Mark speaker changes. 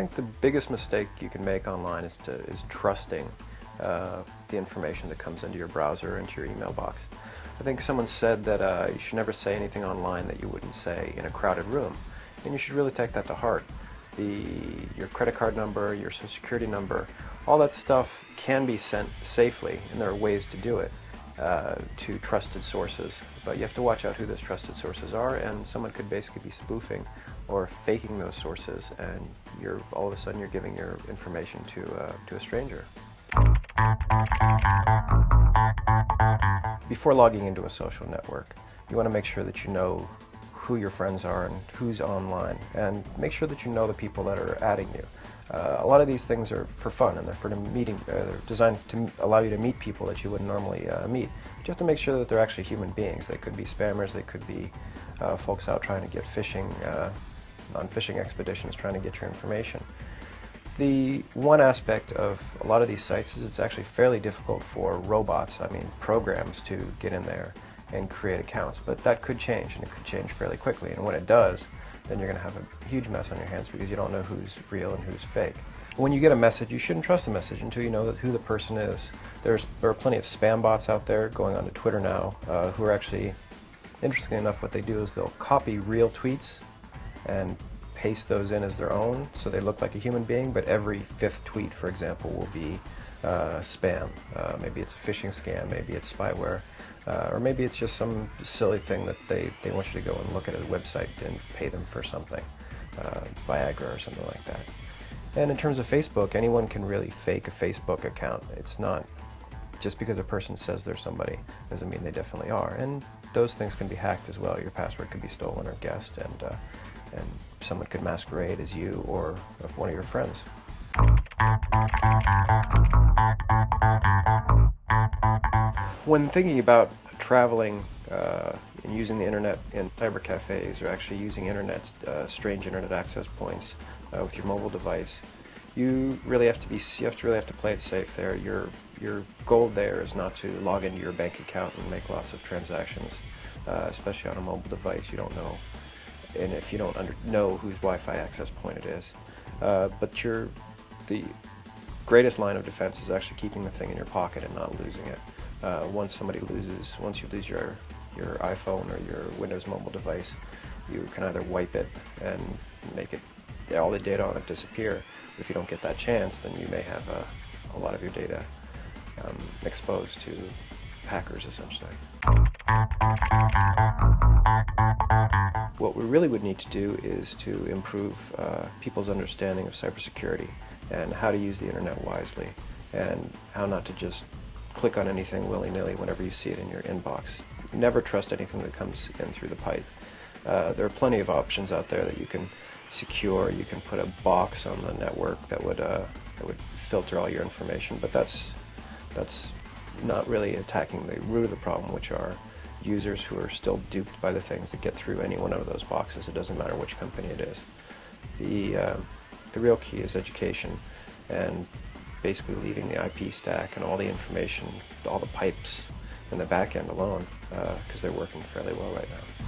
Speaker 1: think the biggest mistake you can make online is trusting the information that comes into your browser, into your email box. I think someone said that you should never say anything online that you wouldn't say in a crowded room, and you should really take that to heart. Your credit card number, your social security number, all that stuff can be sent safely, and there are ways to do it to trusted sources, but you have to watch out who those trusted sources are, and someone could basically be spoofing or faking those sources, and all of a sudden you're giving your information to a stranger. Before logging into a social network, you want to make sure that you know who your friends are and who's online, and make sure that you know the people that are adding you. A lot of these things are for fun, and they're designed to allow you to meet people that you wouldn't normally meet. But you have to make sure that they're actually human beings. They could be spammers, they could be folks out trying to get on fishing expeditions trying to get your information. The one aspect of a lot of these sites is it's actually fairly difficult for robots, programs, to get in there and create accounts, but that could change, and it could change fairly quickly, and when it does, then you're going to have a huge mess on your hands because you don't know who's real and who's fake. When you get a message, you shouldn't trust the message until you know who the person is. There are plenty of spam bots out there going on to Twitter now who are actually, interestingly enough, what they do is they'll copy real tweets and paste those in as their own so they look like a human being, but every fifth tweet, for example, will be spam. Maybe it's a phishing scam, maybe it's spyware, or maybe it's just some silly thing that they want you to go and look at a website and pay them for something, Viagra or something like that. And in terms of Facebook, anyone can really fake a Facebook account. It's not just because a person says they're somebody doesn't mean they definitely are. And those things can be hacked as well. Your password could be stolen or guessed, and someone could masquerade as you or one of your friends. When thinking about traveling and using the internet in cyber cafes, or actually using strange internet access points with your mobile device, you really have to play it safe there. Your goal there is not to log into your bank account and make lots of transactions, especially on a mobile device. You don't know, and if you don't know whose Wi-Fi access point it is. But the greatest line of defense is actually keeping the thing in your pocket and not losing it. Once you lose your iPhone or your Windows mobile device, you can either wipe it and make all the data on it disappear. If you don't get that chance, then you may have a lot of your data exposed to hackers, essentially. What we really would need to do is to improve people's understanding of cybersecurity and how to use the internet wisely, and how not to just click on anything willy-nilly whenever you see it in your inbox. Never trust anything that comes in through the pipe. There are plenty of options out there that you can secure. You can put a box on the network that would filter all your information, but that's not really attacking the root of the problem, which are users who are still duped by the things that get through any one of those boxes. It doesn't matter which company it is. The real key is education, and basically leaving the IP stack and all the information, all the pipes in the back end alone, because they're working fairly well right now.